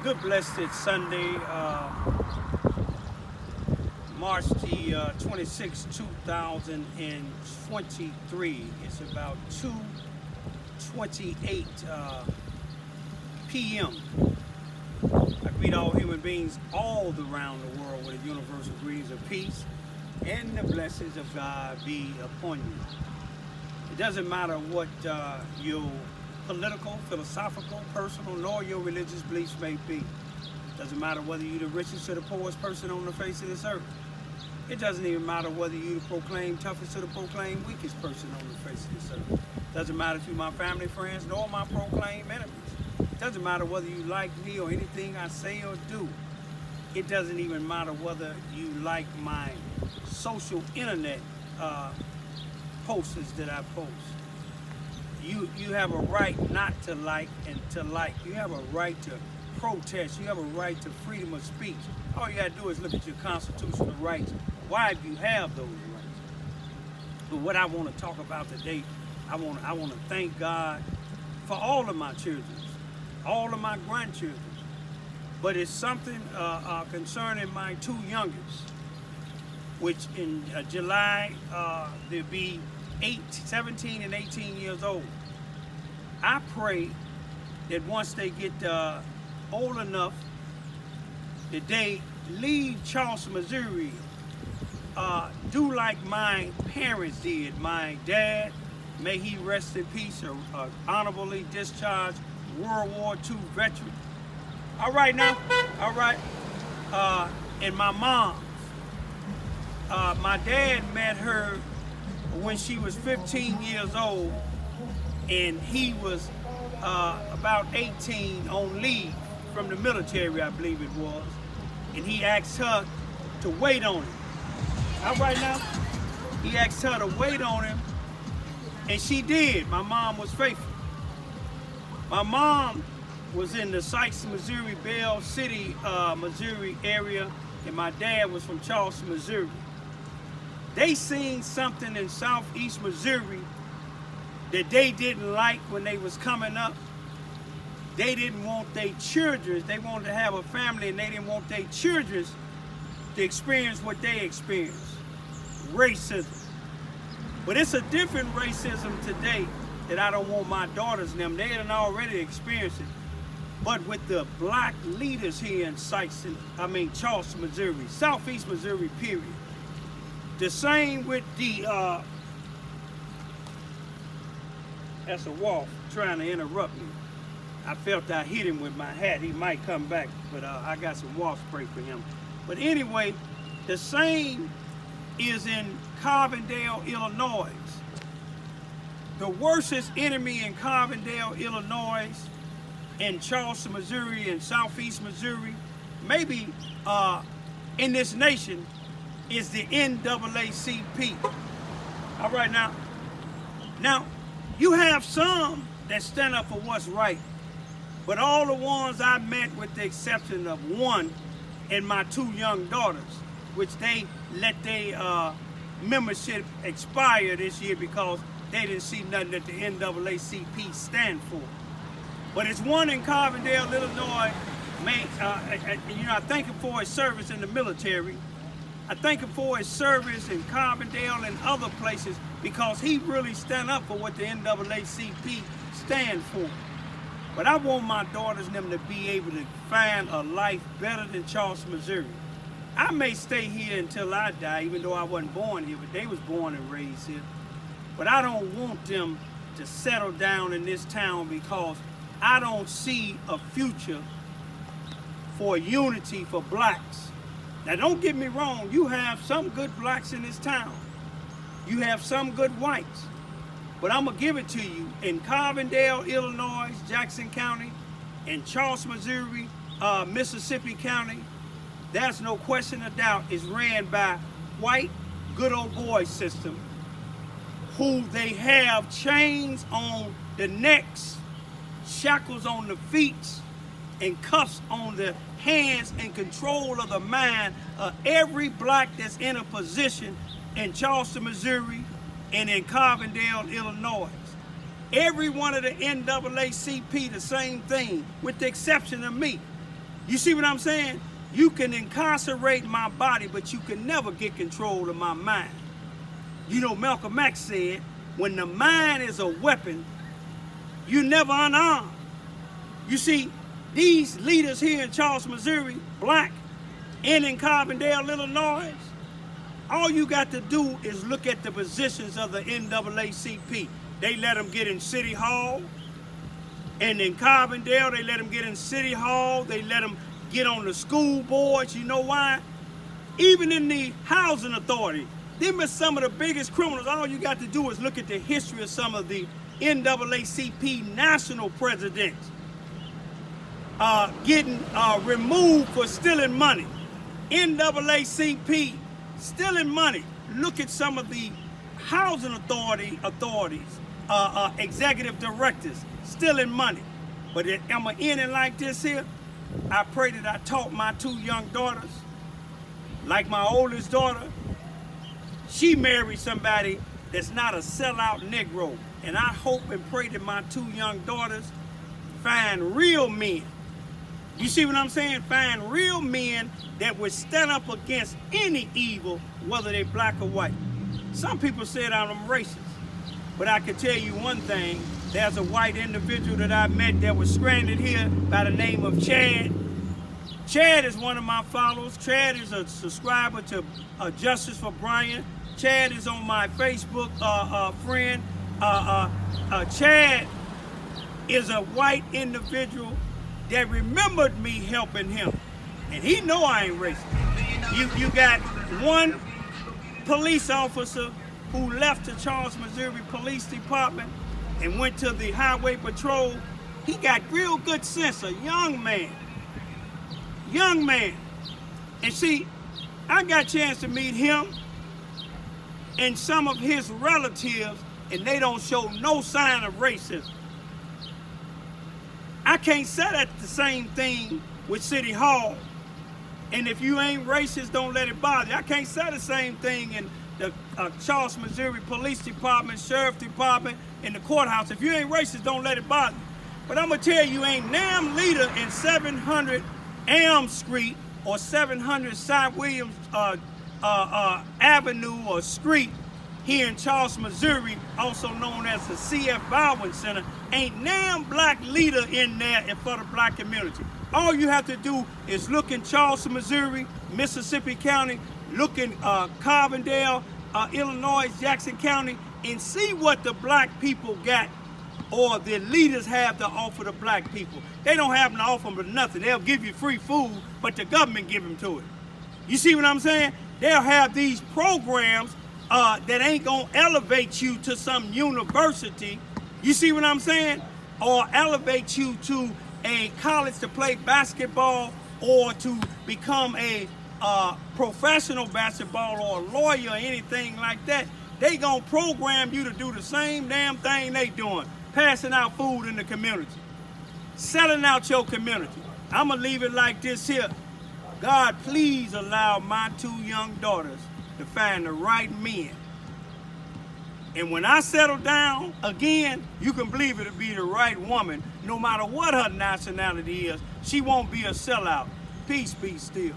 Good blessed Sunday, March the 26th, 2023. It's about 2:28 p.m. I greet all human beings all around the world with a universal greetings of peace and the blessings of God be upon you. It doesn't matter what your political, philosophical, personal, nor your religious beliefs may be. It doesn't matter whether you're the richest or the poorest person on the face of this earth. It doesn't even matter whether you proclaim toughest or the proclaim weakest person on the face of this earth. It doesn't matter if you're my family, friends, nor my proclaimed enemies. It doesn't matter whether you like me or anything I say or do. It doesn't even matter whether you like my social internet posters that I post. You have a right not to like and to like. You have a right to protest. You have a right to freedom of speech. All you gotta do is look at your constitutional rights. Why do you have those rights? But what I want to talk about today, I want to thank God for all of my children, all of my grandchildren. But it's something concerning my two youngest, which in July they'll be 17 and 18 years old. I pray that once they get old enough that they leave Charleston, Missouri, do like my parents did. My dad, may he rest in peace, honorably discharged World War II veteran. All right now, all right. And my mom, my dad met her when she was 15 years old, and he was about 18 on leave from the military, I believe it was, and he asked her to wait on him. All right now, he asked her to wait on him, and she did. My mom was faithful. My mom was in the Sykes, Missouri, Bell City, Missouri area, and my dad was from Charleston, Missouri. They seen something in southeast Missouri that they didn't like when they was coming up. They didn't want their children, they wanted to have a family, and they didn't want their children to experience what they experienced, racism. But it's a different racism today that I don't want my daughters and them. They had already experienced it. But with the black leaders here in Charleston, Missouri, southeast Missouri, period. The same with the, that's a wolf trying to interrupt me. I felt I hit him with my hat. He might come back, but I got some wolf spray for him. But anyway, the same is in Carbondale, Illinois. The worstest enemy in Carbondale, Illinois, in Charleston, Missouri, and southeast Missouri, maybe in this nation, is the NAACP. All right now. Now, you have some that stand up for what's right, but all the ones I met, with the exception of one and my two young daughters, which they let their membership expire this year because they didn't see nothing that the NAACP stand for. But it's one in Carbondale, Illinois. I thank him for his service in the military. I thank him for his service in Carbondale and other places because he really stand up for what the NAACP stand for. But I want my daughters and them to be able to find a life better than Charleston, Missouri. I may stay here until I die, even though I wasn't born here, but they was born and raised here. But I don't want them to settle down in this town because I don't see a future for unity for blacks. Now don't get me wrong, you have some good blacks in this town. You have some good whites. But I'm gonna give it to you. In Carbondale, Illinois, Jackson County, in Charleston, Missouri, Mississippi County, there's no question of doubt is ran by white good old boy system, who they have chains on the necks, shackles on the feet, and cuffs on the hands, and control of the mind of every black that's in a position in Charleston, Missouri, and in Carbondale, Illinois. Every one of the NAACP, the same thing, with the exception of me. You see what I'm saying? You can incarcerate my body, but you can never get control of my mind. You know, Malcolm X said, when the mind is a weapon, you never unarmed. You see, these leaders here in Charleston, Missouri, black, and in Carbondale, Illinois, all you got to do is look at the positions of the NAACP. They let them get in City Hall, and in Carbondale, they let them get in City Hall. They let them get on the school boards. You know why? Even in the housing authority, them are some of the biggest criminals. All you got to do is look at the history of some of the NAACP national presidents getting removed for stealing money. NAACP stealing money. Look at some of the housing authorities, executive directors stealing money. But I'm going to end it like this here. I pray that I taught my 2 young daughters, like my oldest daughter, she married somebody that's not a sellout Negro. And I hope and pray that my 2 young daughters find real men. You see what I'm saying? Find real men that would stand up against any evil, whether they're black or white. Some people said I'm racist, but I can tell you one thing. There's a white individual that I met that was stranded here by the name of Chad. Chad is one of my followers. Chad is a subscriber to Justice for Brian. Chad is on my Facebook friend. Chad is a white individual that remembered me helping him. And he know I ain't racist. You got one police officer who left the Charleston, Missouri Police Department and went to the Highway Patrol. He got real good sense, a young man. Young man. And see, I got a chance to meet him and some of his relatives, and they don't show no sign of racism. I can't say that the same thing with City Hall. And if you ain't racist, don't let it bother you. I can't say the same thing in the Charleston, Missouri Police Department, Sheriff Department, and the courthouse. If you ain't racist, don't let it bother you. But I'm going to tell you, ain't damn leader in 700 Elm Street or 700 Cy Williams Avenue or Street here in Charleston, Missouri, also known as the C.F. Baldwin Center, ain't damn black leader in there for the black community. All you have to do is look in Charleston, Missouri, Mississippi County, look in Carbondale, Illinois, Jackson County, and see what the black people got or the leaders have to offer the black people. They don't have to offer them nothing. They'll give you free food, but the government give them to it. You see what I'm saying? They'll have these programs that ain't gonna elevate you to some university. You see what I'm saying? Or elevate you to a college to play basketball or to become a professional basketball or a lawyer or anything like that. They gonna program you to do the same damn thing they doing, passing out food in the community, selling out your community. I'm gonna leave it like this here. God, please allow my 2 young daughters to find the right men. And when I settle down again, you can believe it'll be the right woman. No matter what her nationality is, she won't be a sellout. Peace be still.